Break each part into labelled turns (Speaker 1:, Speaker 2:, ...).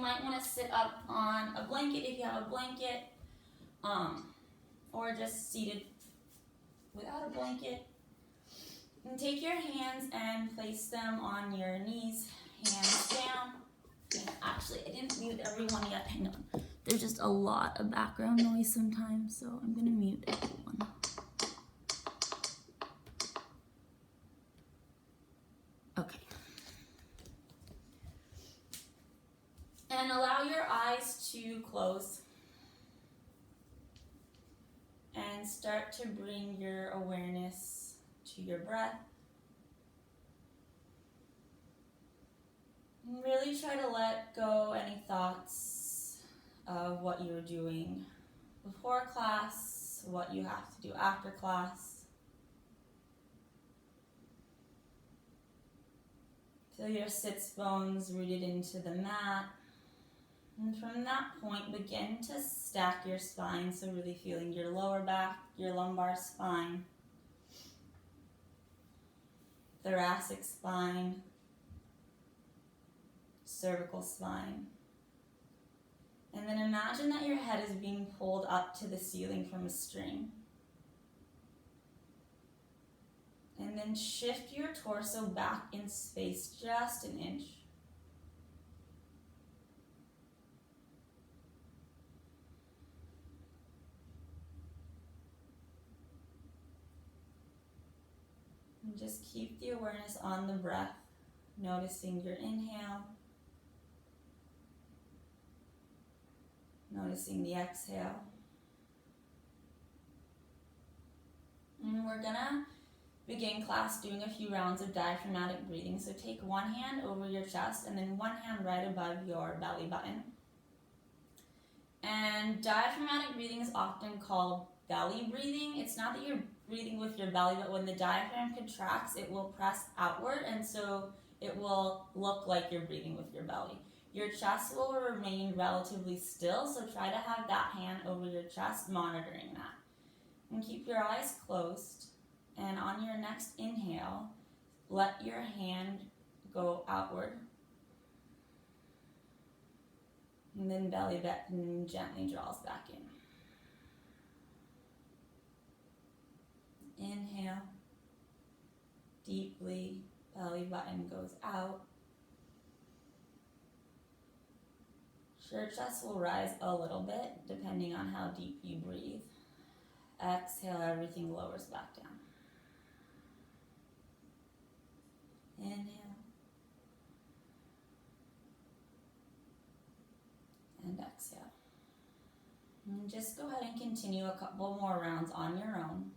Speaker 1: might want to sit up on a blanket if you have a blanket, or just seated without a blanket. And take your hands and place them on your knees, hands down. And actually, I didn't mute everyone yet. Hang on. There's just a lot of background noise sometimes, so I'm going to mute everyone. Okay. And allow your eyes to close. And start to bring your awareness to your breath. And really try to let go any thoughts of what you're doing before class, what you have to do after class. Feel your sits bones rooted into the mat. And from that point, begin to stack your spine, so really feeling your lower back, your lumbar spine, thoracic spine, cervical spine. And then imagine that your head is being pulled up to the ceiling from a string. And then shift your torso back in space just an inch. And just keep the awareness on the breath, noticing your inhale, noticing the exhale. And we're gonna begin class doing a few rounds of diaphragmatic breathing. So take one hand over your chest and then one hand right above your belly button. And diaphragmatic breathing is often called belly breathing. It's not that you're breathing with your belly, but when the diaphragm contracts, it will press outward, and so it will look like you're breathing with your belly. Your chest will remain relatively still, so try to have that hand over your chest, monitoring that. And keep your eyes closed, and on your next inhale, let your hand go outward. And then belly button gently draws back in. Inhale, deeply, belly button goes out. Your chest will rise a little bit, depending on how deep you breathe. Exhale, everything lowers back down. Inhale. And exhale. And just go ahead and continue a couple more rounds on your own.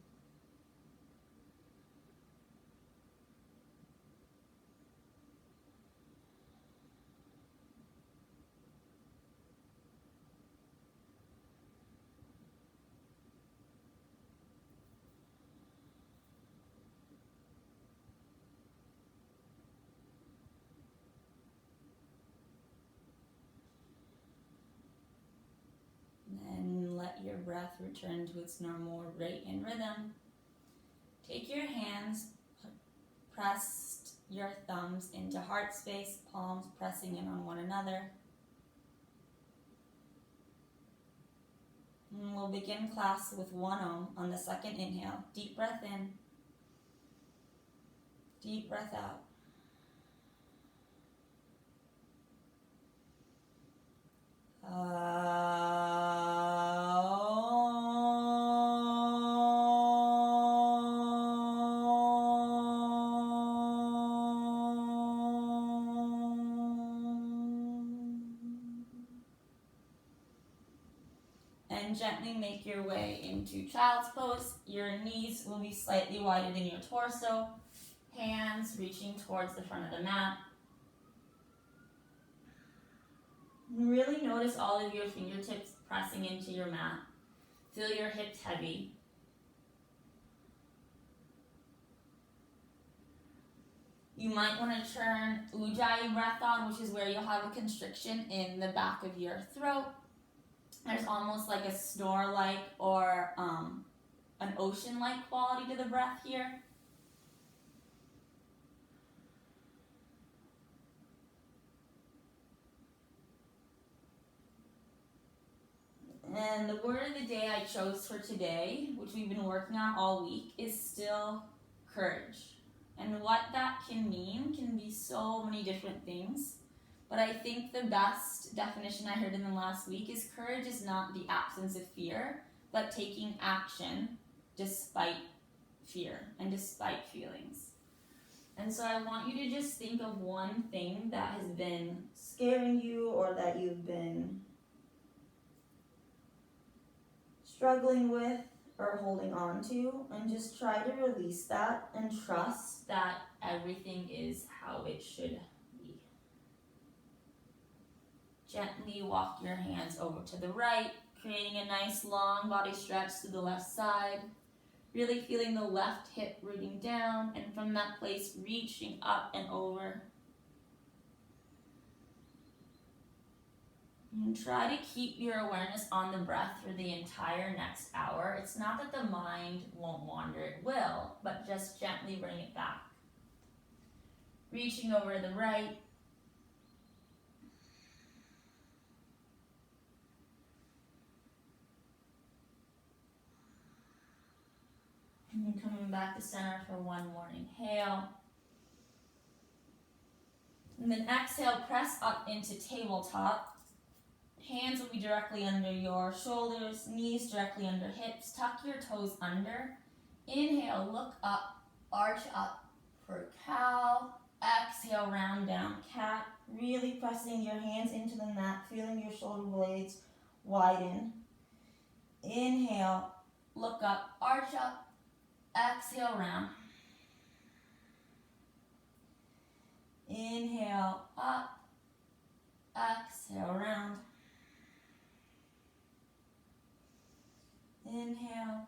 Speaker 1: Your breath return to its normal rate and rhythm. Take your hands, press your thumbs into heart space, palms pressing in on one another. And we'll begin class with 1 Om on the second inhale. Deep breath in, deep breath out. And gently make your way into child's pose. Your knees will be slightly wider than your torso. Hands reaching towards the front of the mat. Really notice all of your fingertips pressing into your mat. Feel your hips heavy. You might want to turn Ujjayi breath on, which is where you'll have a constriction in the back of your throat. There's almost like a snore-like or an ocean-like quality to the breath here. And the word of the day I chose for today, which we've been working on all week, is still courage. And what that can mean can be so many different things. But I think the best definition I heard in the last week is courage is not the absence of fear, but taking action despite fear and despite feelings. And so I want you to just think of one thing that has been scaring you or that you've been struggling with or holding on to, and just try to release that and trust that everything is how it should be. Gently walk your hands over to the right, creating a nice long body stretch to the left side. Really feeling the left hip rooting down, and from that place reaching up and over. And try to keep your awareness on the breath for the entire next hour. It's not that the mind won't wander, it will, but just gently bring it back. Reaching over to the right. And then coming back to center for one more inhale. And then exhale, press up into tabletop. Hands will be directly under your shoulders, knees directly under hips. Tuck your toes under. Inhale, look up, arch up for cow. Exhale, round down, cat. Really pressing your hands into the mat, feeling your shoulder blades widen. Inhale, look up, arch up. Exhale, round. Inhale, up. Exhale, round. Inhale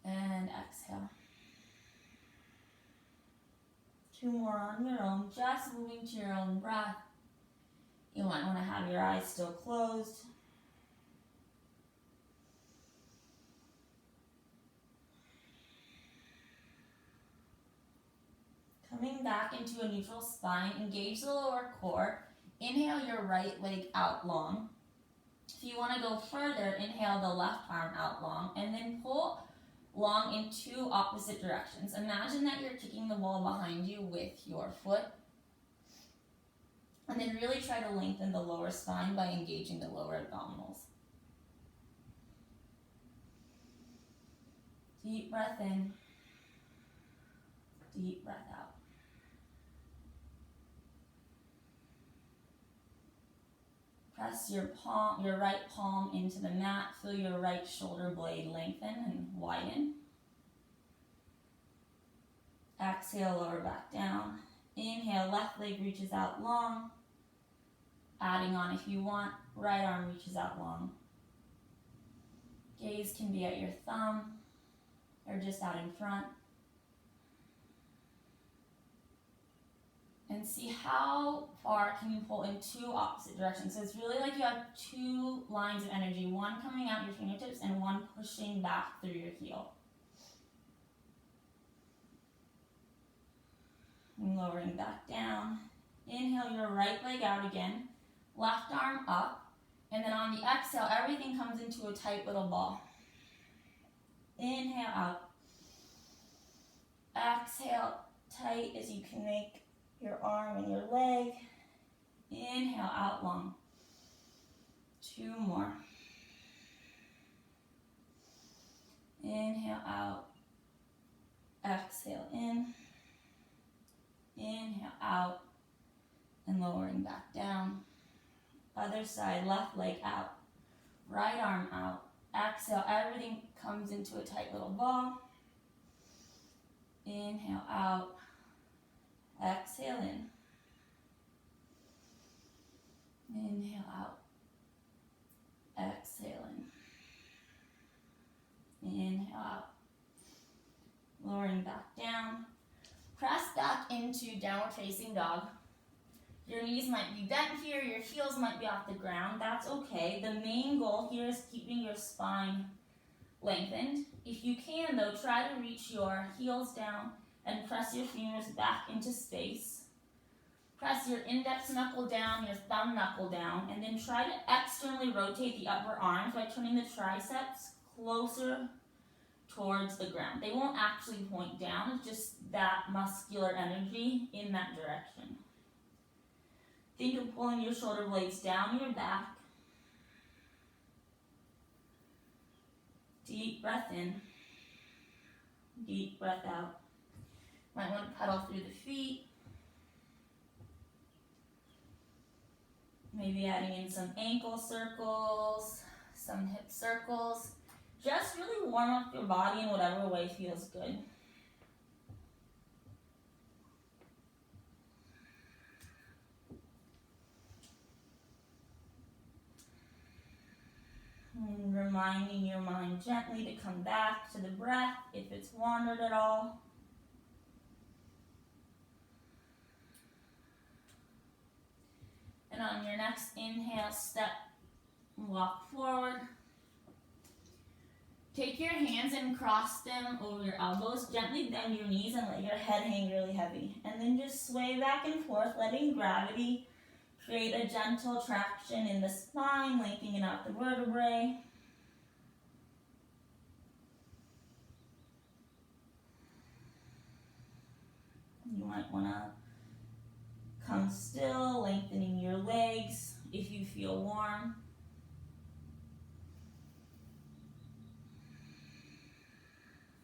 Speaker 1: and exhale. Two more on your own, just moving to your own breath. You might want to have your eyes still closed. Coming back into a neutral spine, engage the lower core. Inhale your right leg out long. If you want to go further, inhale the left arm out long, and then pull long in two opposite directions. Imagine that you're kicking the wall behind you with your foot. And then really try to lengthen the lower spine by engaging the lower abdominals. Deep breath in. Deep breath out. Press your right palm into the mat. Feel your right shoulder blade lengthen and widen. Exhale, lower back down. Inhale, left leg reaches out long. Adding on if you want, right arm reaches out long. Gaze can be at your thumb or just out in front. And see how far can you pull in two opposite directions. So it's really like you have two lines of energy, one coming out your fingertips and one pushing back through your heel. And lowering back down. Inhale your right leg out again, left arm up, and then on the exhale, everything comes into a tight little ball. Inhale out. Exhale, tight as you can make your arm and your leg. Inhale out long. Two more. Inhale out. Exhale in. Inhale out. And lowering back down. Other side, left leg out. Right arm out. Exhale, everything comes into a tight little ball. Inhale out. Exhale in. Inhale out. Exhale in. Inhale out. Lowering back down. Press back into downward facing dog. Your knees might be bent here, your heels might be off the ground. That's okay. The main goal here is keeping your spine lengthened. If you can though, try to reach your heels down and press your fingers back into space. Press your index knuckle down, your thumb knuckle down, and then try to externally rotate the upper arms by turning the triceps closer towards the ground. They won't actually point down, it's just that muscular energy in that direction. Think of pulling your shoulder blades down your back. Deep breath in, deep breath out. Might want to pedal through the feet. Maybe adding in some ankle circles, some hip circles. Just really warm up your body in whatever way feels good. And reminding your mind gently to come back to the breath if it's wandered at all. And on your next inhale, step and walk forward. Take your hands and cross them over your elbows. Gently bend your knees and let your head hang really heavy. And then just sway back and forth, letting gravity create a gentle traction in the spine, lengthening out the vertebrae. You might want to come still, lengthening your legs if you feel warm.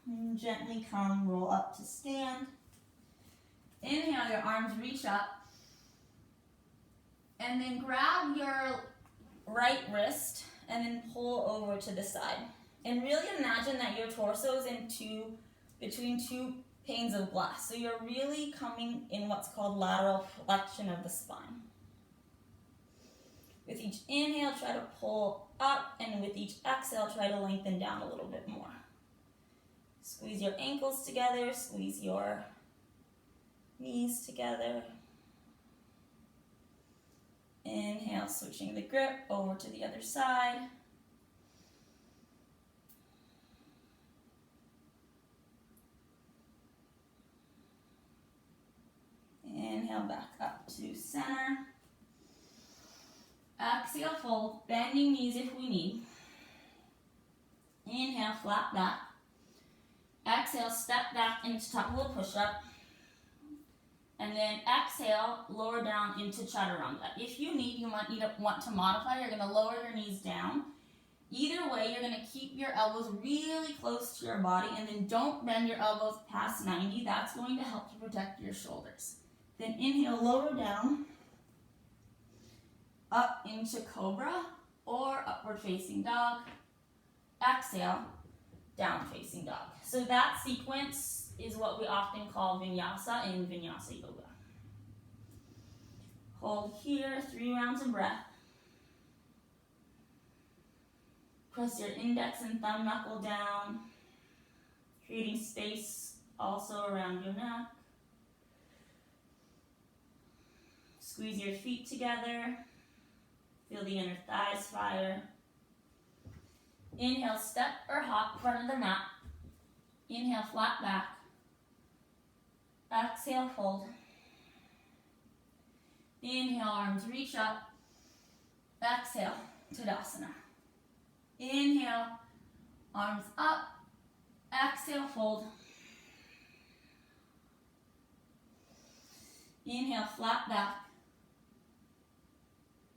Speaker 1: And gently come, roll up to stand. Inhale, your arms reach up. And then grab your right wrist and then pull over to the side. And really imagine that your torso is between two panes of glass. So you're really coming in what's called lateral flexion of the spine. With each inhale, try to pull up, and with each exhale, try to lengthen down a little bit more. Squeeze your ankles together, squeeze your knees together. Inhale, switching the grip over to the other side. Inhale, back up to center. Exhale, fold, bending knees if we need. Inhale, flat back. Exhale, step back into top of a push-up. And then exhale, lower down into chaturanga. If you need, you might want to modify. You're going to lower your knees down. Either way, you're going to keep your elbows really close to your body, and then don't bend your elbows past 90. That's going to help to protect your shoulders. Then inhale, lower down, up into cobra or upward facing dog. Exhale, down facing dog. So that sequence is what we often call vinyasa in vinyasa yoga. Hold here, 3 rounds of breath. Press your index and thumb knuckle down, creating space also around your neck. Squeeze your feet together. Feel the inner thighs fire. Inhale, step or hop front of the mat. Inhale, flat back. Exhale, fold. Inhale, arms reach up. Exhale, Tadasana. Inhale, arms up. Exhale, fold. Inhale, flat back.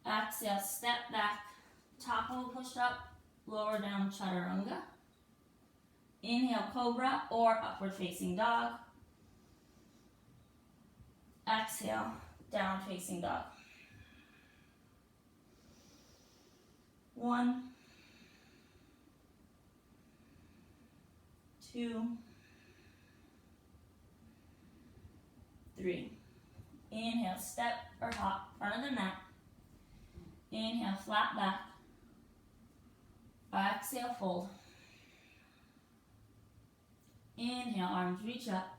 Speaker 1: Exhale, step back. Top of a push-up, lower down chaturanga. Inhale, cobra or upward facing dog. Exhale, down facing dog. 1, 2, 3. Inhale, step or hop, front of the mat. Inhale, flat back. Exhale, fold. Inhale, arms reach up.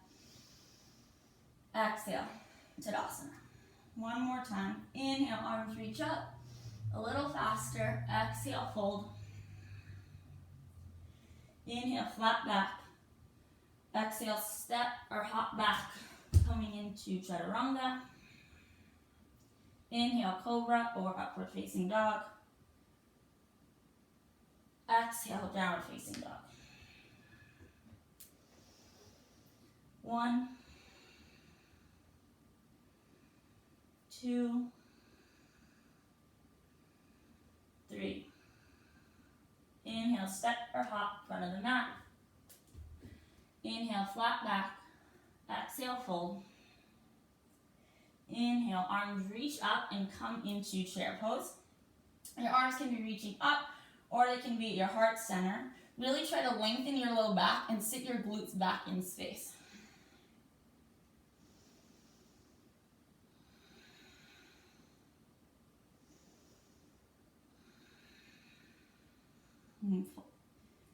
Speaker 1: Exhale, Tadasana. One more time. Inhale, arms reach up. A little faster. Exhale, fold. Inhale, flat back. Exhale, step or hop back, coming into chaturanga. Inhale, cobra or upward facing dog. Exhale, downward facing dog. 1, 2, 3. Inhale, step or hop, front of the mat. Inhale, flat back. Exhale, fold. Inhale, arms reach up and come into chair pose. Your arms can be reaching up or they can be at your heart center. Really try to lengthen your low back and sit your glutes back in space.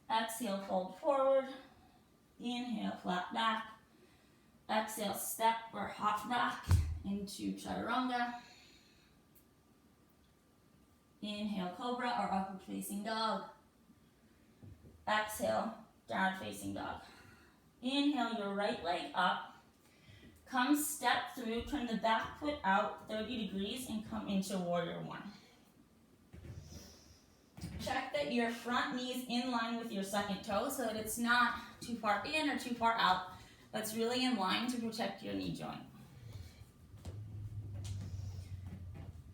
Speaker 1: Exhale, fold forward. Inhale, flat back. Exhale, step or hop back into chaturanga. Inhale, cobra or upward facing dog. Exhale, downward facing dog. Inhale your right leg up. Come step through, turn the back foot out 30 degrees and come into warrior one. Check that your front knee is in line with your second toe so that it's not too far in or too far out, but it's really in line to protect your knee joint.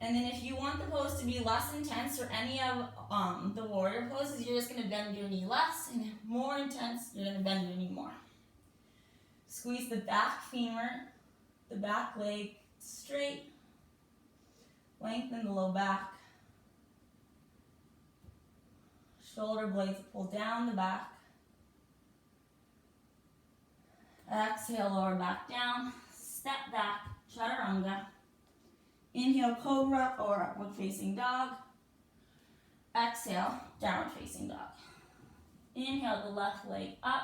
Speaker 1: And then if you want the pose to be less intense or any of the warrior poses, you're just going to bend your knee less, and more intense, you're going to bend your knee more. Squeeze the back femur, the back leg straight. Lengthen the low back. Shoulder blades pull down the back. Exhale, lower back down. Step back, chaturanga. Inhale, cobra or upward facing dog. Exhale, downward facing dog. Inhale the left leg up.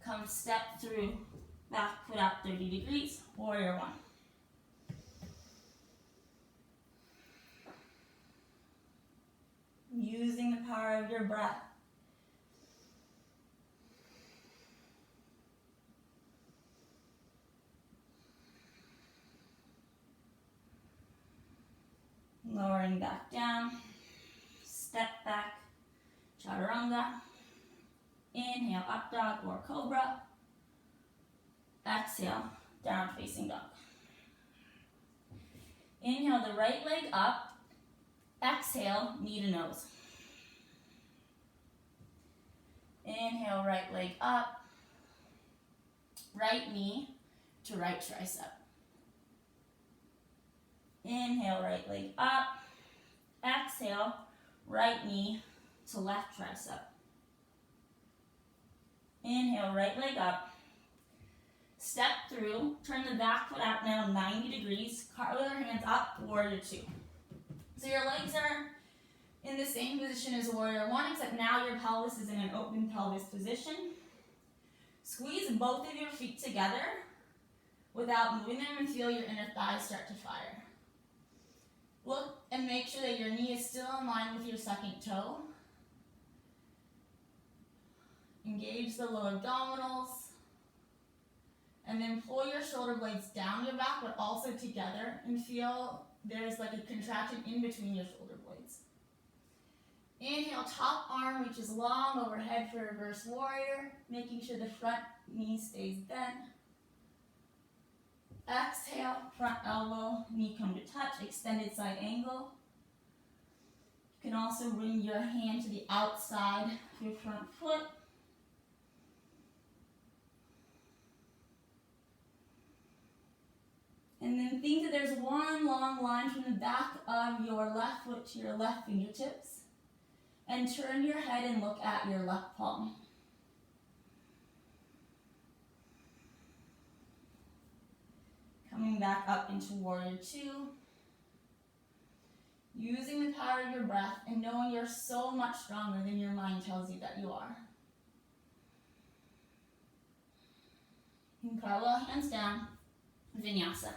Speaker 1: Come step through, back foot out 30 degrees, warrior one. Using the power of your breath. Lowering back down, step back, chaturanga. Inhale, up dog or cobra. Exhale, down facing dog. Inhale the right leg up. Exhale, knee to nose. Inhale, right leg up. Right knee to right tricep. Inhale, right leg up. Exhale, right knee to left tricep. Inhale, right leg up. Step through, turn the back foot out now 90 degrees. Cartwheel your hands up, warrior two. So your legs are in the same position as warrior one, except now your pelvis is in an open pelvis position. Squeeze both of your feet together without moving them and feel your inner thighs start to fire. Look and make sure that your knee is still in line with your second toe. Engage the lower abdominals. And then pull your shoulder blades down your back, but also together, and feel there's like a contraction in between your shoulder blades. Inhale, top arm reaches long overhead for reverse warrior, making sure the front knee stays bent. Exhale, front elbow, knee come to touch, extended side angle. You can also bring your hand to the outside of your front foot. And then think that there's one long line from the back of your left foot to your left fingertips. And turn your head and look at your left palm. Coming back up into warrior two. Using the power of your breath and knowing you're so much stronger than your mind tells you that you are. And parallel hands down, vinyasa.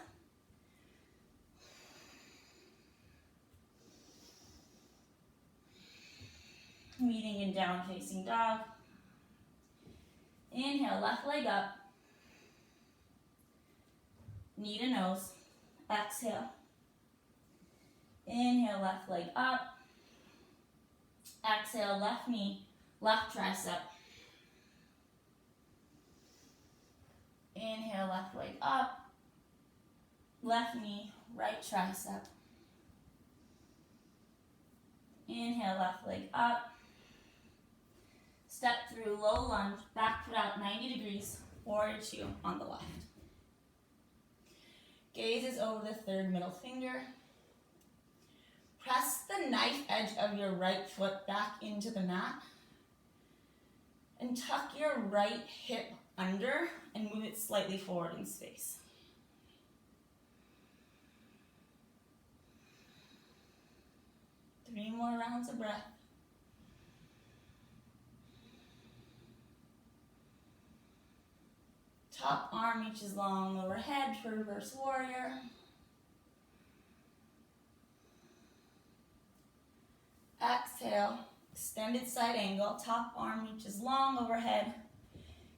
Speaker 1: Meeting in down facing dog. Inhale, left leg up. Knee to nose. Exhale. Inhale, left leg up. Exhale, left knee, left tricep. Inhale, left leg up. Left knee, right tricep. Inhale, left leg up. Step through low lunge, back foot out 90 degrees, warrior two on the left. Gaze is over the third middle finger. Press the knife edge of your right foot back into the mat. And tuck your right hip under and move it slightly forward in space. Three more rounds of breath. Top arm reaches long overhead for reverse warrior. Exhale, extended side angle. Top arm reaches long overhead.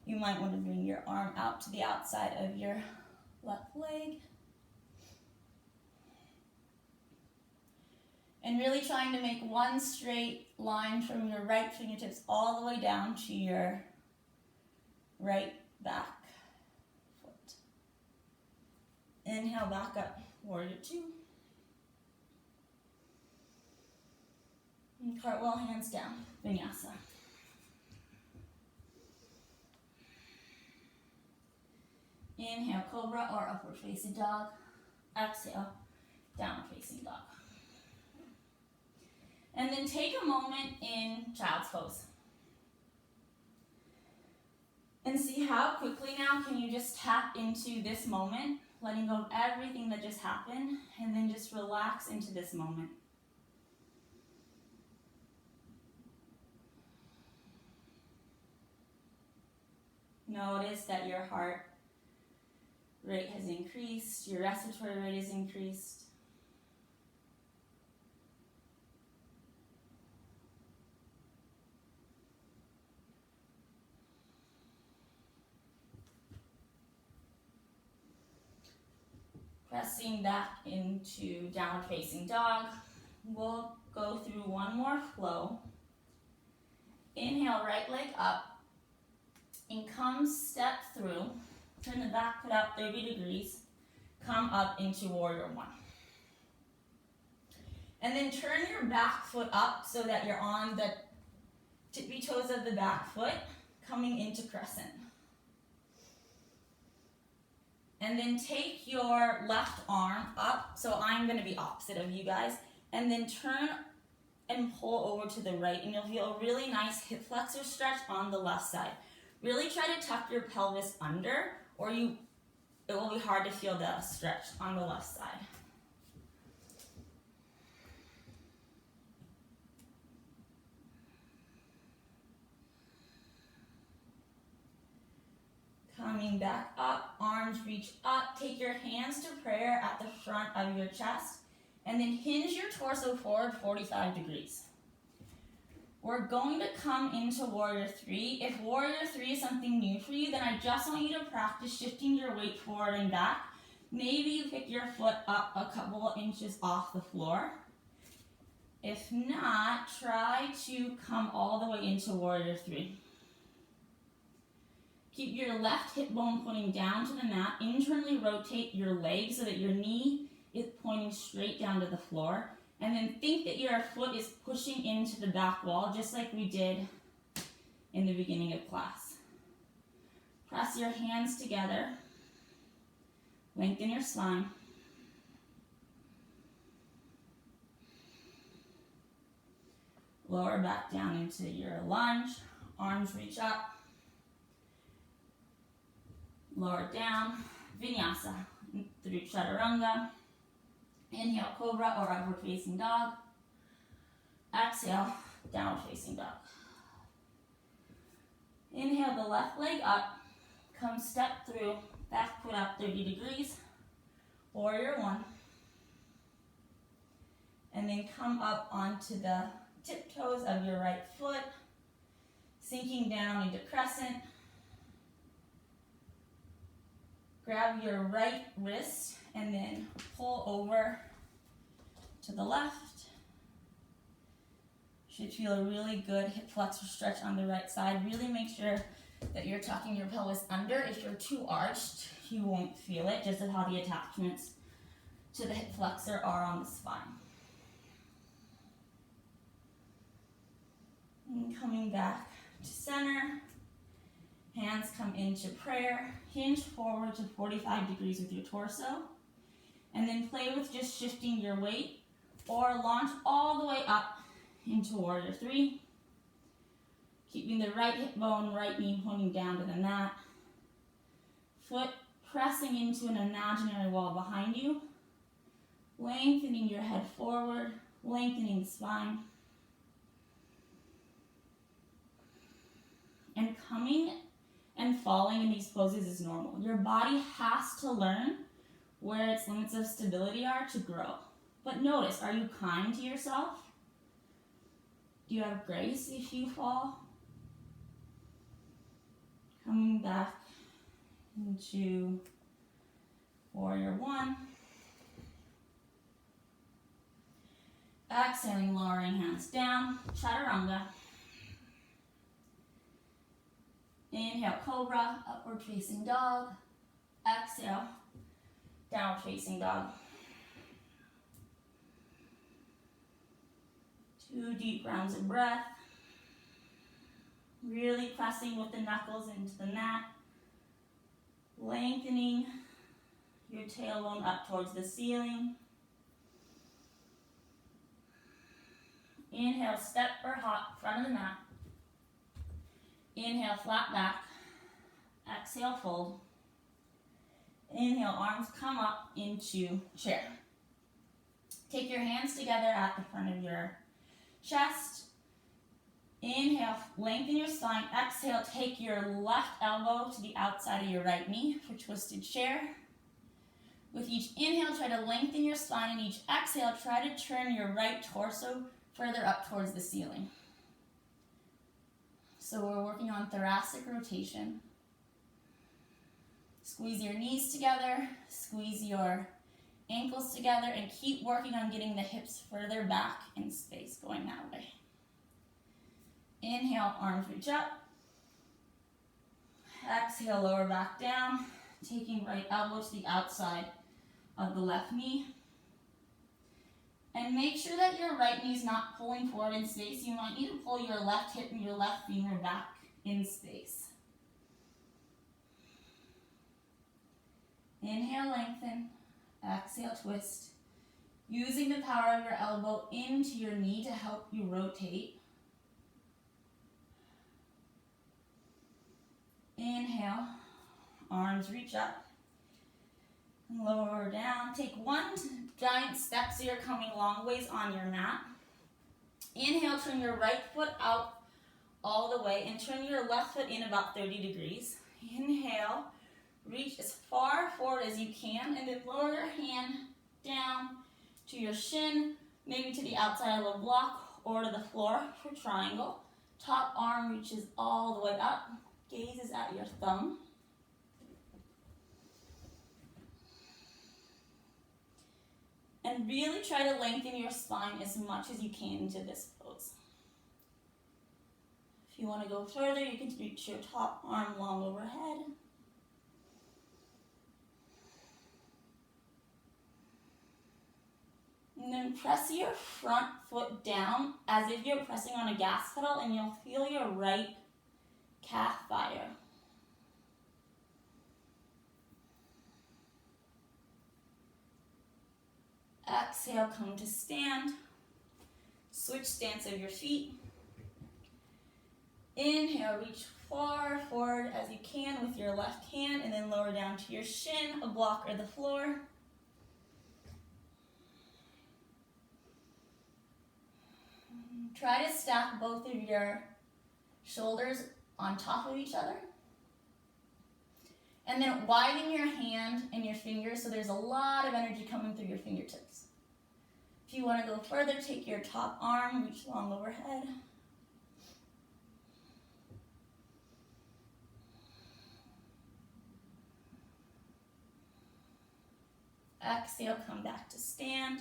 Speaker 1: You might want to bring your arm out to the outside of your left leg. And really trying to make one straight line from your right fingertips all the way down to your right back foot. Inhale, back up, warrior two. And cartwheel, hands down, vinyasa. Inhale, cobra or upward facing dog. Exhale, downward facing dog. And then take a moment in child's pose. And see how quickly now can you just tap into this moment, letting go of everything that just happened, and then just relax into this moment. Notice that your heart rate has increased, your respiratory rate is increased. Pressing back into downward facing dog. We'll go through one more flow. Inhale, right leg up. And come step through. Turn the back foot up 30 degrees. Come up into warrior one. And then turn your back foot up so that you're on the tippy toes of the back foot, coming into crescent. And then take your left arm up, so I'm going to be opposite of you guys, and then turn and pull over to the right, and you'll feel a really nice hip flexor stretch on the left side. Really try to tuck your pelvis under, or it will be hard to feel the stretch on the left side. Coming back up, arms reach up. Take your hands to prayer at the front of your chest, and then hinge your torso forward 45 degrees. We're going to come into warrior three. If warrior three is something new for you, then I just want you to practice shifting your weight forward and back. Maybe you pick your foot up a couple of inches off the floor. If not, try to come all the way into warrior three. Keep your left hip bone pointing down to the mat. Internally rotate your legs so that your knee is pointing straight down to the floor. And then think that your foot is pushing into the back wall, just like we did in the beginning of class. Press your hands together. Lengthen your spine. Lower back down into your lunge. Arms reach up. Lower down, vinyasa, through chaturanga. Inhale, cobra or upward facing dog. Exhale, downward facing dog. Inhale the left leg up. Come step through, back foot up 30 degrees. Warrior one. And then come up onto the tiptoes of your right foot, sinking down into crescent. grab your right wrist and then pull over to the left. Should feel a really good hip flexor stretch on the right side. Really make sure that you're tucking your pelvis under. If you're too arched, you won't feel it, just as how the attachments to the hip flexor are on the spine. And coming back to center, hands come into prayer, hinge forward to 45 degrees with your torso, and then play with just shifting your weight or launch all the way up into warrior three. Keeping the right hip bone, right knee pointing down to the mat. Foot pressing into an imaginary wall behind you. Lengthening your head forward, lengthening the spine. And coming and falling in these poses is normal. Your body has to learn where its limits of stability are to grow. But notice, are you kind to yourself? Do you have grace if you fall? Coming back into warrior one. Exhaling, lowering hands down, chaturanga. Inhale, cobra, upward facing dog. Exhale, downward facing dog. 2 deep rounds of breath. Really pressing with the knuckles into the mat. Lengthening your tailbone up towards the ceiling. Inhale, step or hop, front of the mat. Inhale, flat back. Exhale, fold. Inhale, arms come up into chair. Take your hands together at the front of your chest. Inhale, lengthen your spine. Exhale, take your left elbow to the outside of your right knee for twisted chair. With each inhale, try to lengthen your spine, and each exhale, try to turn your right torso further up towards the ceiling. So we're working on thoracic rotation. Squeeze your knees together, squeeze your ankles together, and keep working on getting the hips further back in space, going that way. Inhale, arms reach up. Exhale, lower back down, taking right elbow to the outside of the left knee. And make sure that your right knee is not pulling forward in space. You might need to pull your left hip and your left femur back in space. Inhale, lengthen. Exhale, twist. Using the power of your elbow into your knee to help you rotate. Inhale, arms reach up. And lower down. Take one giant step so you're coming long ways on your mat. Inhale, turn your right foot out all the way and turn your left foot in about 30 degrees. Inhale, reach as far forward as you can, and then lower your hand down to your shin, maybe to the outside of the block or to the floor for triangle. Top arm reaches all the way up, gaze is at your thumb. And really try to lengthen your spine as much as you can into this pose. If you want to go further, you can reach your top arm long overhead. And then press your front foot down as if you're pressing on a gas pedal, and you'll feel your right calf fire. Exhale, come to stand. Switch stance of your feet. Inhale, reach far forward as you can with your left hand, and then lower down to your shin, a block, or the floor. Try to stack both of your shoulders on top of each other. And then widen your hand and your fingers so there's a lot of energy coming through your fingertips. If you want to go further, take your top arm, reach long overhead. Exhale, come back to stand.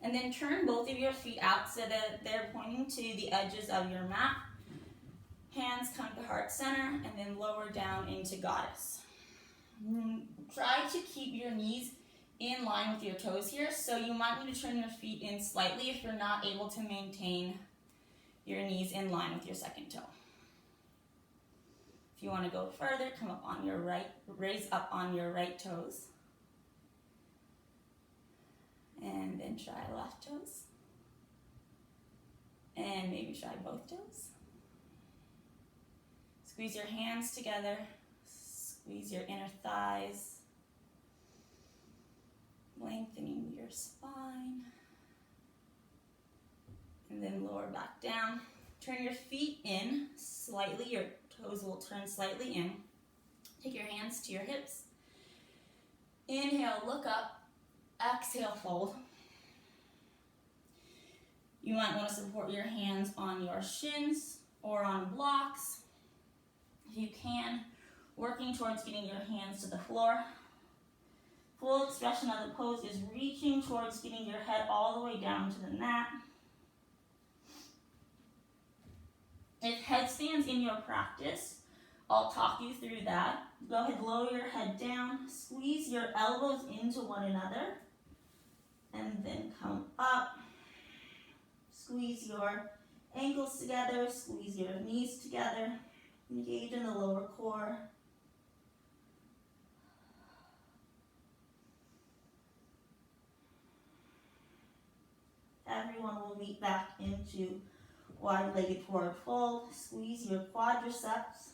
Speaker 1: And then turn both of your feet out so that they're pointing to the edges of your mat. Hands come to heart center and then lower down into goddess. Try to keep your knees in line with your toes here. So you might need to turn your feet in slightly if you're not able to maintain your knees in line with your second toe. If you want to go further, come up on your right, raise up on your right toes. And then try left toes. And maybe try both toes. Squeeze your hands together. Squeeze your inner thighs. Lengthening your spine. And then lower back down. Turn your feet in slightly. Your toes will turn slightly in. Take your hands to your hips. Inhale, look up. Exhale, fold. You might want to support your hands on your shins or on blocks. If you can, working towards getting your hands to the floor. Full expression of the pose is reaching towards getting your head all the way down to the mat. If headstands in your practice, I'll talk you through that. Go ahead, lower your head down, squeeze your elbows into one another, and then come up. Squeeze your ankles together, squeeze your knees together, engage in the lower core. Everyone will meet back into wide-legged forward fold. Squeeze your quadriceps.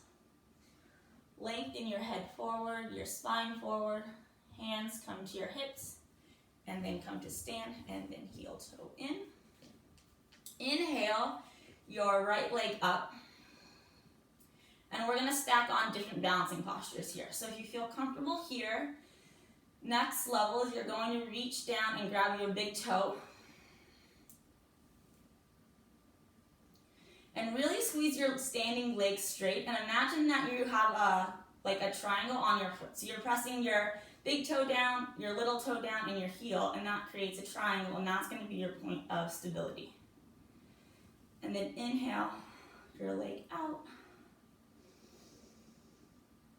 Speaker 1: Lengthen your head forward, your spine forward. Hands come to your hips, and then come to stand, and then heel toe in. Inhale your right leg up. And we're going to stack on different balancing postures here. So if you feel comfortable here, next level is you're going to reach down and grab your big toe. And really squeeze your standing leg straight. And imagine that you have like a triangle on your foot. So you're pressing your big toe down, your little toe down, and your heel. And that creates a triangle. And that's going to be your point of stability. And then inhale your leg out.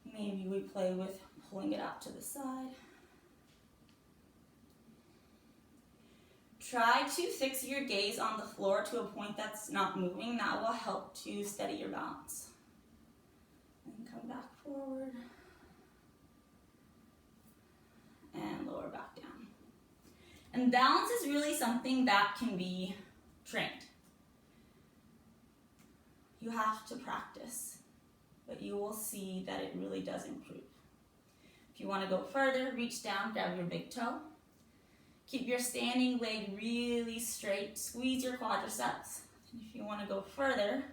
Speaker 1: Maybe we play with pulling it out to the side. Try to fix your gaze on the floor to a point that's not moving. That will help to steady your balance. And come back forward. And lower back down. And balance is really something that can be trained. You have to practice, but you will see that it really does improve. If you want to go further, reach down, grab your big toe. Keep your standing leg really straight. Squeeze your quadriceps. If you want to go further,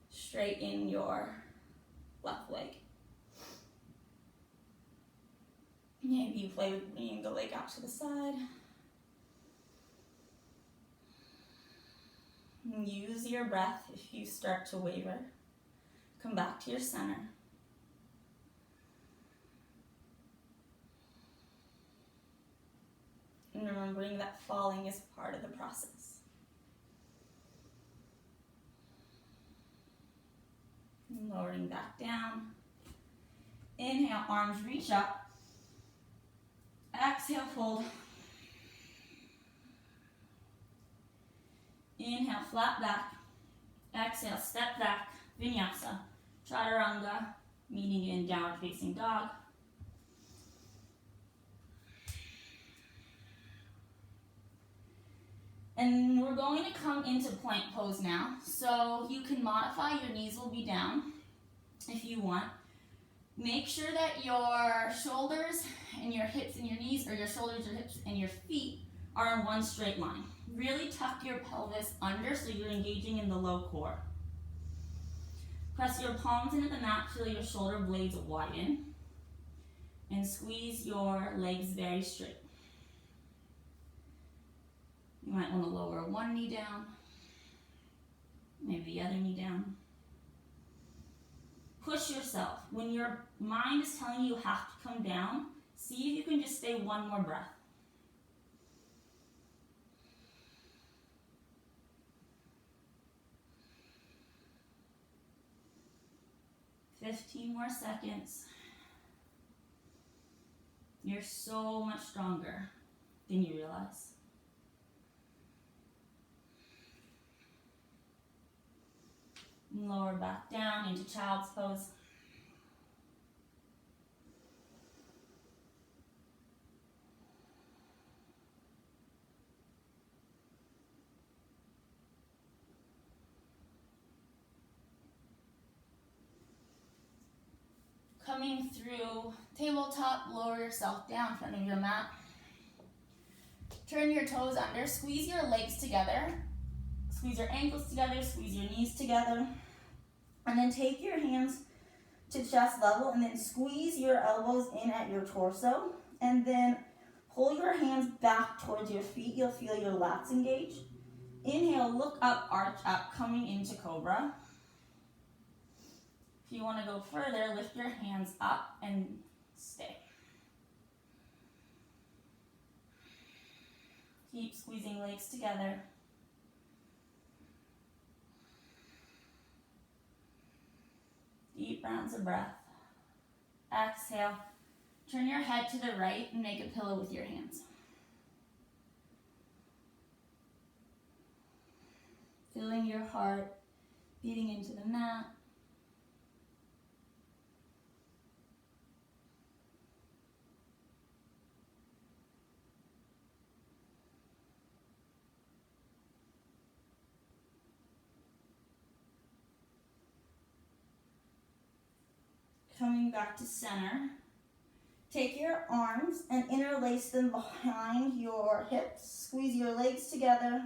Speaker 1: straighten your left leg. Maybe you play with bringing the leg out to the side. Use your breath if you start to waver. Come back to your center. And remembering that falling is part of the process. And lowering back down. Inhale, arms reach up. Exhale, fold. Inhale, flat back. Exhale, step back. Vinyasa. Chaturanga, meeting in downward facing dog. And we're going to come into plank pose now. So you can modify, your knees will be down if you want. Make sure that your shoulders and your hips and your knees, or your shoulders, your hips, and your feet are in one straight line. Really tuck your pelvis under so you're engaging in the low core. Press your palms into the mat, feel your shoulder blades widen. And squeeze your legs very straight. You might want to lower one knee down, maybe the other knee down. Push yourself. When your mind is telling you you have to come down, see if you can just stay one more breath. 15 more seconds. You're so much stronger than you realize. And lower back down into child's pose. Coming through tabletop, lower yourself down in front of your mat. Turn your toes under, squeeze your legs together. Squeeze your ankles together, squeeze your knees together. And then take your hands to chest level and then squeeze your elbows in at your torso. And then pull your hands back towards your feet. You'll feel your lats engage. Inhale, look up, arch up, coming into cobra. If you want to go further, lift your hands up and stay. Keep squeezing legs together. Deep rounds of breath. Exhale. Turn your head to the right and make a pillow with your hands. Feeling your heart beating into the mat. Coming back to center. Take your arms and interlace them behind your hips. Squeeze your legs together.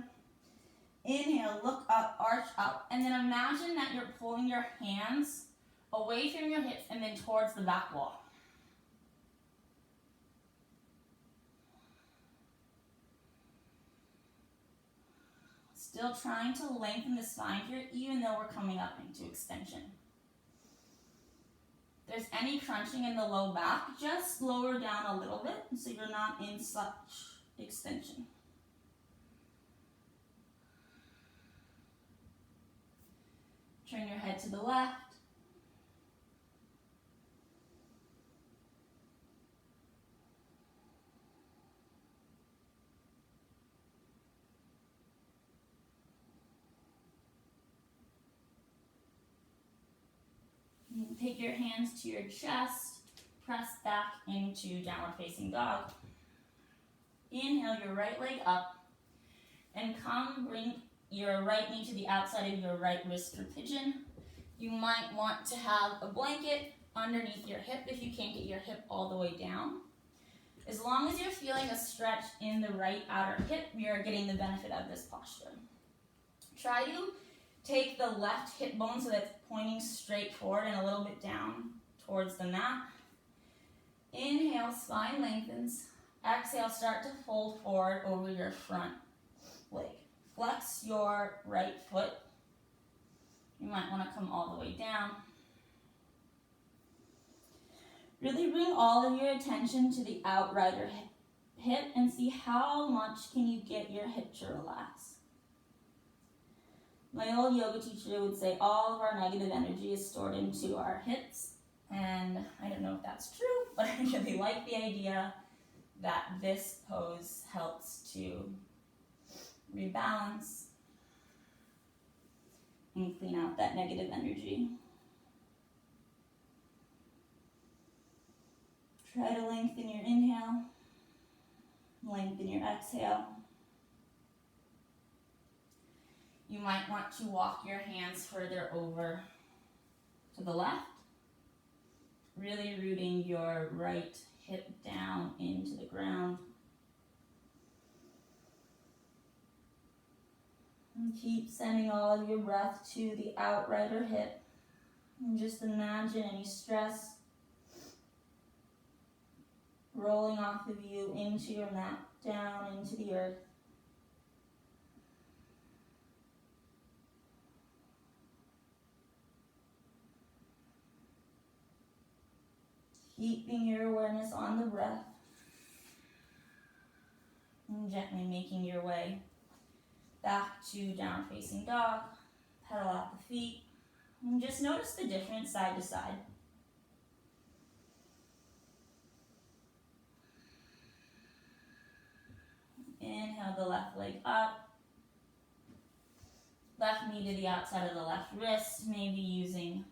Speaker 1: Inhale, look up, arch up, and then imagine that you're pulling your hands away from your hips and then towards the back wall. Still trying to lengthen the spine here, even though we're coming up into extension. If there's any crunching in the low back, just lower down a little bit so you're not in such extension. Turn your head to the left. Take your hands to your chest, press back into downward facing dog. Inhale your right leg up and bring your right knee to the outside of your right wrist for pigeon. You might want to have a blanket underneath your hip if you can't get your hip all the way down. As long as you're feeling a stretch in the right outer hip, you're getting the benefit of this posture. Try to take the left hip bone so that's pointing straight forward and a little bit down towards the mat. Inhale, spine lengthens. Exhale, start to fold forward over your front leg. Flex your right foot. You might want to come all the way down. Really bring all of your attention to the outrider hip and see how much can you get your hip to relax. My old yoga teacher would say all of our negative energy is stored into our hips, and I don't know if that's true, but I really like the idea that this pose helps to rebalance and clean out that negative energy. Try to lengthen your inhale, lengthen your exhale. You might want to walk your hands further over to the left, really rooting your right hip down into the ground. And keep sending all of your breath to the outrider hip. And just imagine any stress rolling off of you into your mat, down into the earth. Keeping your awareness on the breath. And gently making your way back to down facing dog. Pedal out the feet. And just notice the difference side to side. Inhale the left leg up. Left knee to the outside of the left wrist, maybe using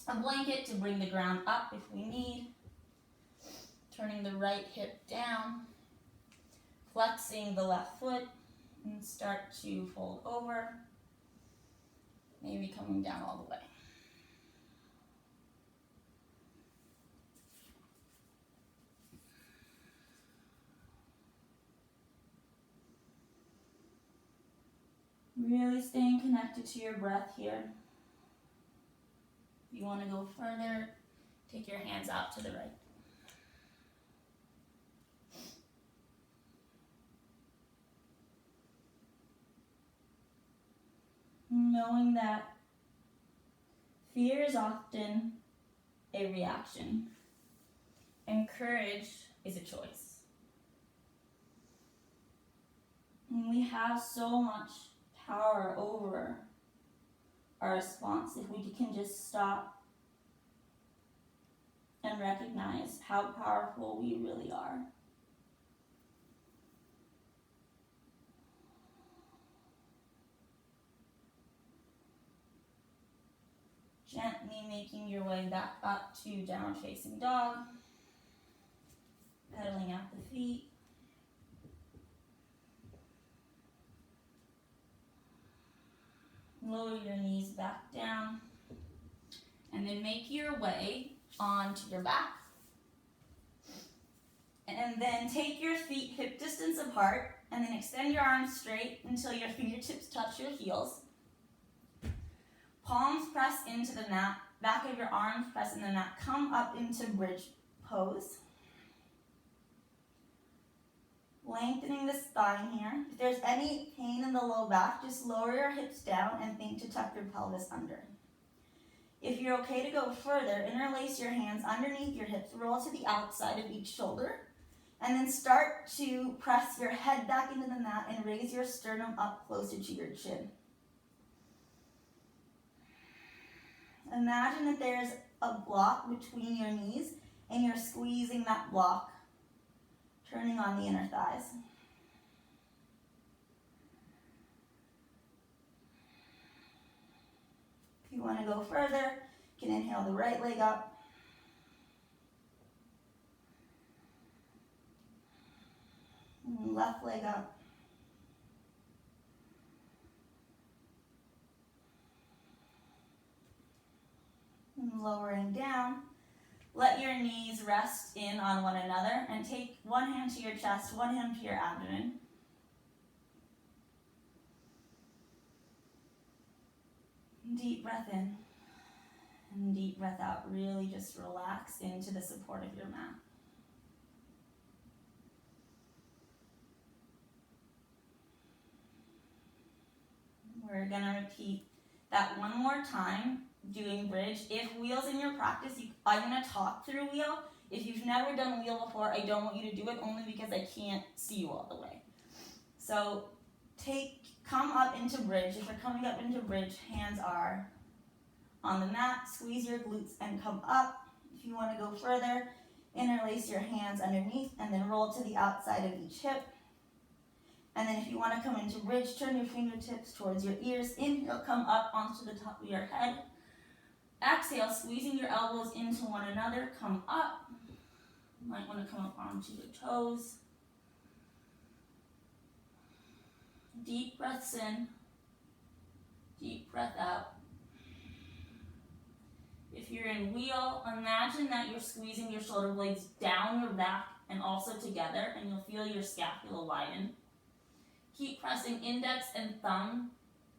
Speaker 1: a blanket to bring the ground up if we need. Turning the right hip down. Flexing the left foot and start to fold over. Maybe coming down all the way. Really staying connected to your breath here. If you want to go further, take your hands out to the right. Knowing that fear is often a reaction and courage is a choice. And we have so much power over our response if we can just stop and recognize how powerful we really are. Gently making your way back up to downward facing dog. Pedaling out the feet. Lower your knees back down. And then make your way onto your back. And then take your feet hip distance apart. And then extend your arms straight until your fingertips touch your heels. Palms press into the mat. Back of your arms press in the mat. Come up into bridge pose. Lengthening the spine here. If there's any pain in the low back, just lower your hips down and think to tuck your pelvis under. If you're okay to go further, interlace your hands underneath your hips, roll to the outside of each shoulder, and then start to press your head back into the mat and raise your sternum up closer to your chin. Imagine that there's a block between your knees and you're squeezing that block, turning on the inner thighs. If you want to go further, you can inhale the right leg up. And left leg up. And lowering down. Let your knees rest in on one another and take one hand to your chest, one hand to your abdomen. Deep breath in and deep breath out. Really just relax into the support of your mat. We're going to repeat that one more time, doing bridge. If wheel's in your practice, I'm going to talk through wheel. If you've never done wheel before, I don't want you to do it only because I can't see you all the way. So come up into bridge. If you're coming up into bridge, hands are on the mat. Squeeze your glutes and come up. If you want to go further, interlace your hands underneath and then roll to the outside of each hip. And then if you want to come into bridge, turn your fingertips towards your ears. Inhale, come up onto the top of your head. Exhale, squeezing your elbows into one another. Come up. You might want to come up onto your toes. Deep breaths in. Deep breath out. If you're in wheel, imagine that you're squeezing your shoulder blades down your back and also together, and you'll feel your scapula widen. Keep pressing index and thumb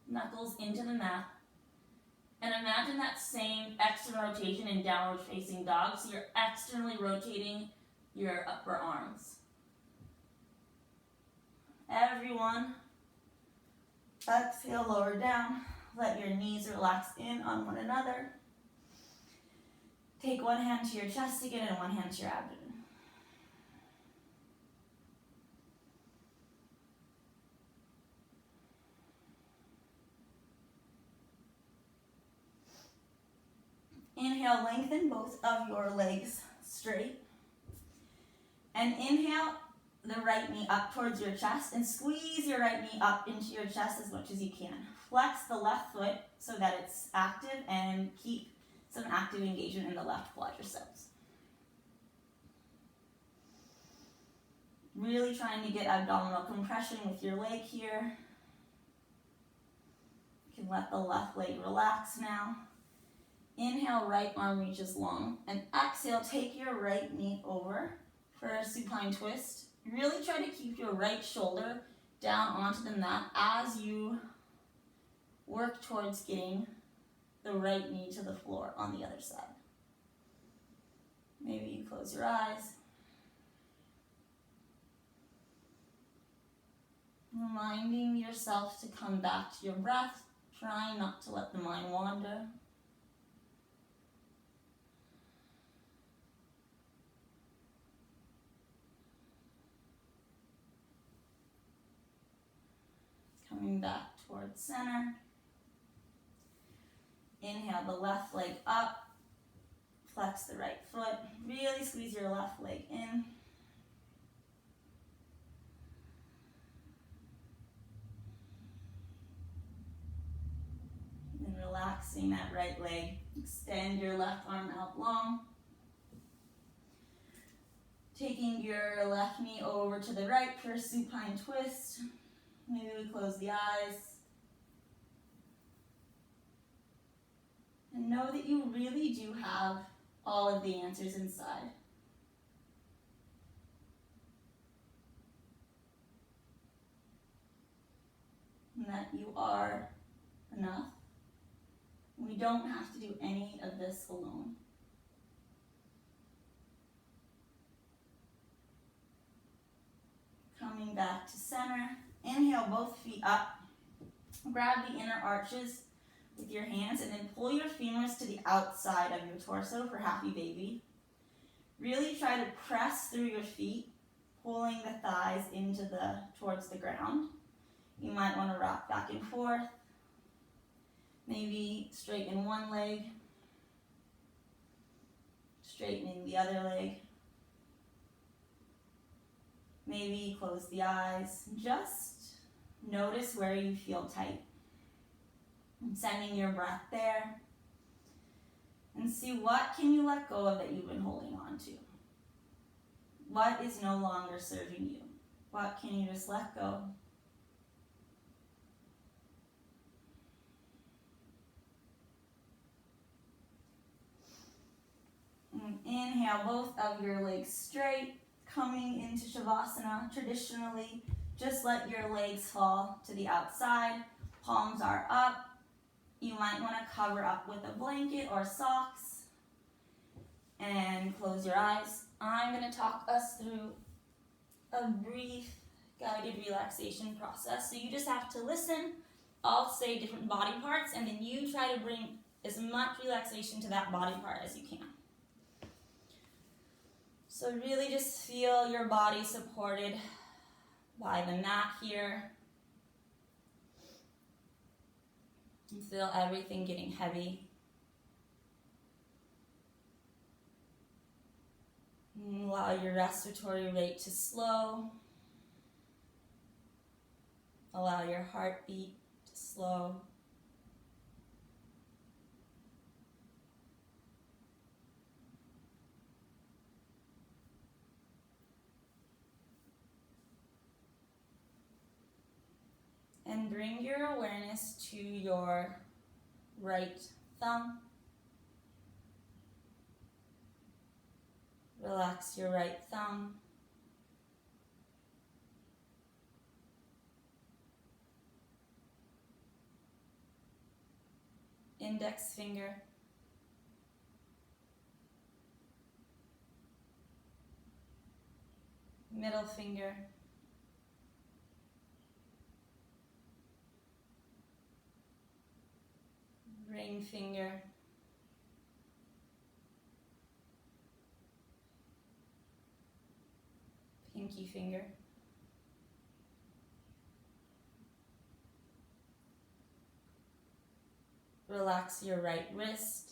Speaker 1: knuckles into the mat. And imagine that same external rotation in downward facing dog. So you're externally rotating your upper arms. Everyone, exhale, lower down. Let your knees relax in on one another. Take one hand to your chest again and one hand to your abdomen. Inhale, lengthen both of your legs straight. And inhale the right knee up towards your chest and squeeze your right knee up into your chest as much as you can. Flex the left foot so that it's active and keep some active engagement in the left quadriceps. Really trying to get abdominal compression with your leg here. You can let the left leg relax now. Inhale, right arm reaches long. And exhale, take your right knee over for a supine twist. Really try to keep your right shoulder down onto the mat as you work towards getting the right knee to the floor on the other side. Maybe you close your eyes. Reminding yourself to come back to your breath. Try not to let the mind wander. Coming back towards center. Inhale the left leg up. Flex the right foot. Really squeeze your left leg in. And relaxing that right leg. Extend your left arm out long. Taking your left knee over to the right for a supine twist. Maybe we close the eyes. And know that you really do have all of the answers inside. And that you are enough. We don't have to do any of this alone. Coming back to center. Inhale both feet up. Grab the inner arches with your hands and then pull your femurs to the outside of your torso for happy baby. Really try to press through your feet, pulling the thighs towards the ground. You might want to rock back and forth. Maybe straighten one leg, straightening the other leg. Maybe close the eyes. Just notice where you feel tight. And sending your breath there. And see what can you let go of that you've been holding on to. What is no longer serving you? What can you just let go? And inhale both of your legs straight. Coming into Shavasana, traditionally, just let your legs fall to the outside. Palms are up. You might want to cover up with a blanket or socks. And close your eyes. I'm going to talk us through a brief guided relaxation process. So you just have to listen. I'll say different body parts, and then you try to bring as much relaxation to that body part as you can. So really just feel your body supported by the mat here. And feel everything getting heavy. And allow your respiratory rate to slow. Allow your heartbeat to slow. And bring your awareness to your right thumb. Relax your right thumb. Index finger. Middle finger. Ring finger. Pinky finger. Relax your right wrist.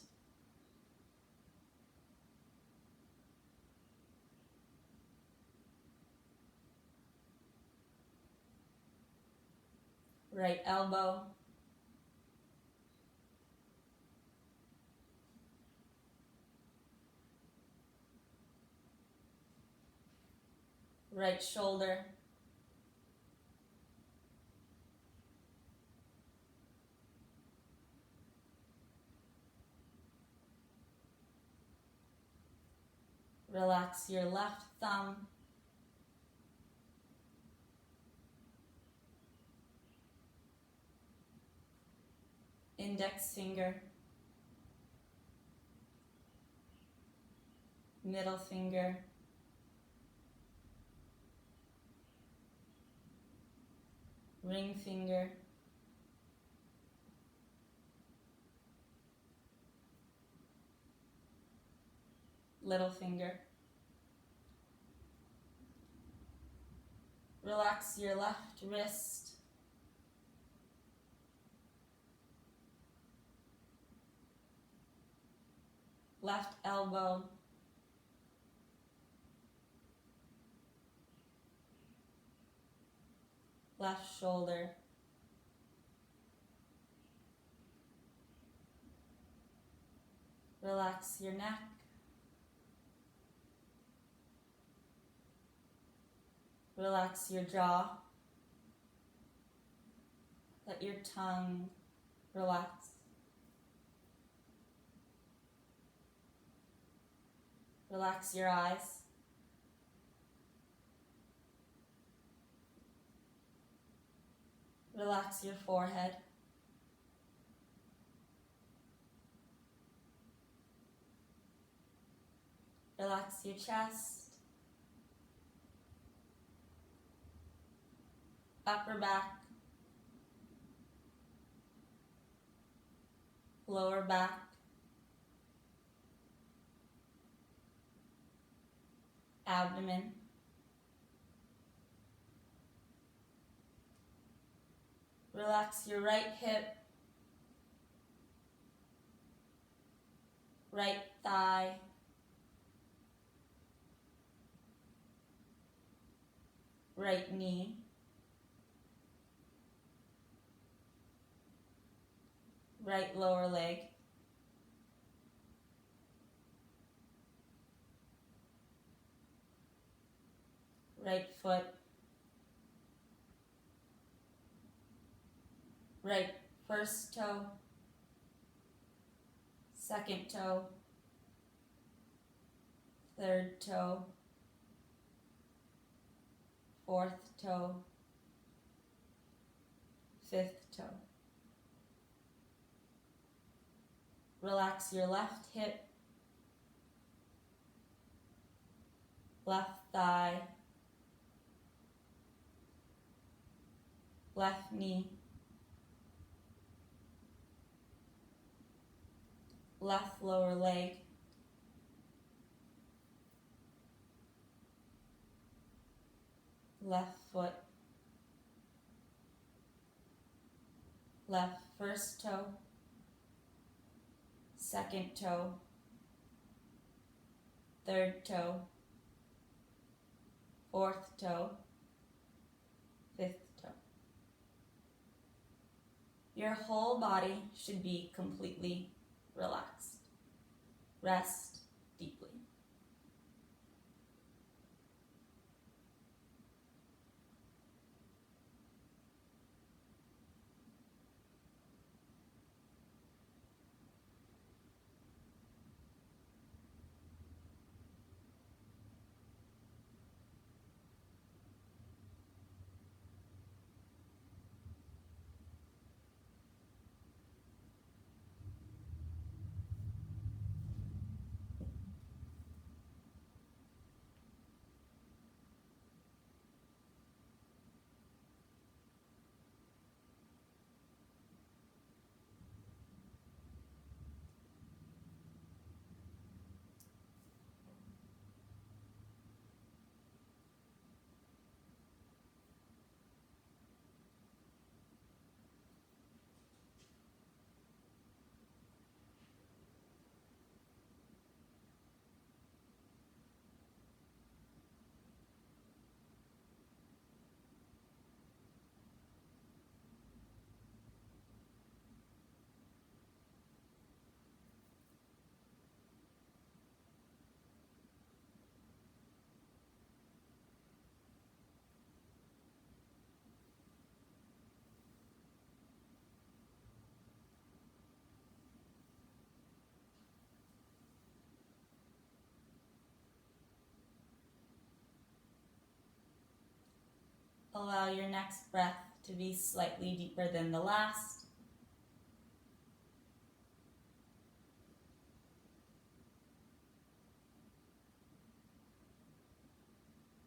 Speaker 1: right elbow, right shoulder, relax your left thumb, index finger, middle finger, ring finger, little finger. Relax your left wrist, left elbow, left shoulder, relax your neck, relax your jaw, let your tongue relax, relax your eyes, relax your forehead, relax your chest, upper back, lower back, abdomen, relax your right hip, right thigh, right knee, right lower leg, right foot, right first toe, second toe, third toe, fourth toe, fifth toe. Relax your left hip, left thigh, left knee, left lower leg, left foot, left first toe, second toe, third toe, fourth toe, fifth toe. Your whole body should be completely relaxed. Rest deeply. Allow your next breath to be slightly deeper than the last.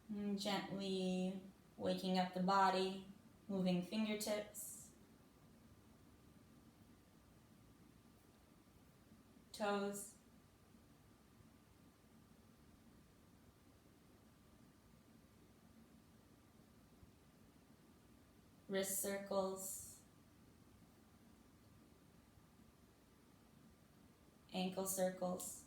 Speaker 1: And gently waking up the body, moving fingertips, toes, wrist circles, ankle circles.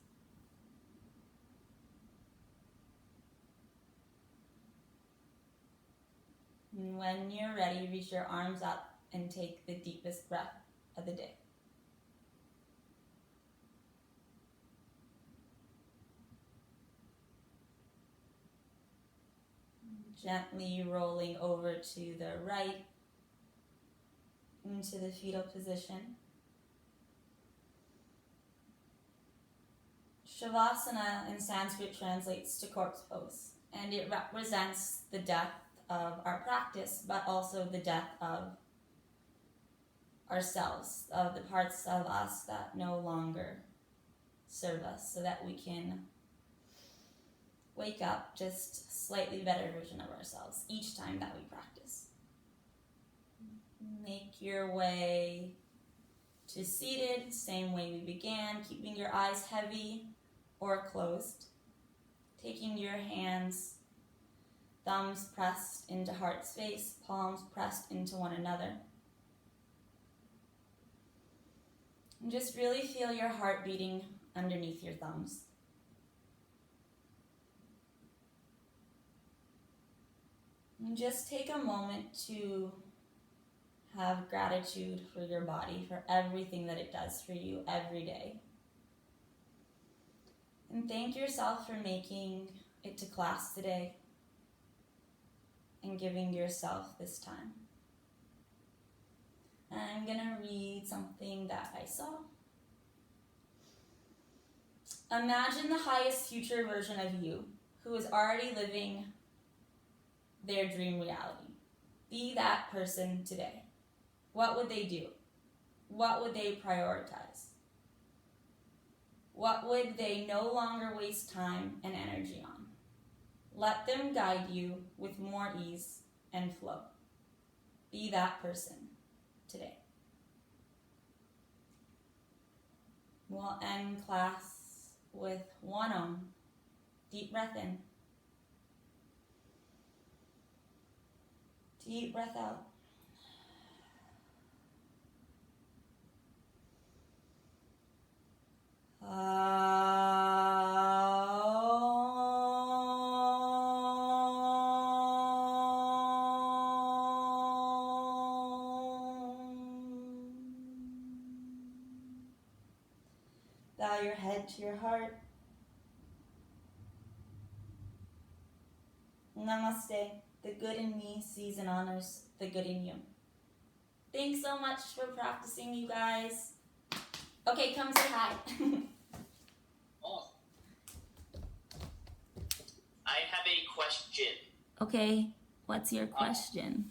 Speaker 1: And when you're ready, reach your arms up and take the deepest breath of the day. Gently rolling over to the right into the fetal position. Shavasana in Sanskrit translates to corpse pose, and it represents the death of our practice, but also the death of ourselves, of the parts of us that no longer serve us, so that we can wake up just a slightly better version of ourselves each time that we practice. Make your way to seated, same way we began, keeping your eyes heavy or closed, taking your hands, thumbs pressed into heart space, palms pressed into one another. And just really feel your heart beating underneath your thumbs. And just take a moment to have gratitude for your body, for everything that it does for you every day. And thank yourself for making it to class today and giving yourself this time. And I'm gonna read something that I saw. Imagine the highest future version of you who is already living their dream reality. Be that person today. What would they do? What would they prioritize? What would they no longer waste time and energy on? Let them guide you with more ease and flow. Be that person today. We'll end class with one Om. Deep breath in. Deep breath out. Bow your head to your heart. Namaste. The good in me sees and honors the good in you. Thanks so much for practicing, you guys. Okay, come say hi.
Speaker 2: Oh. I have a question.
Speaker 1: Okay, what's your question?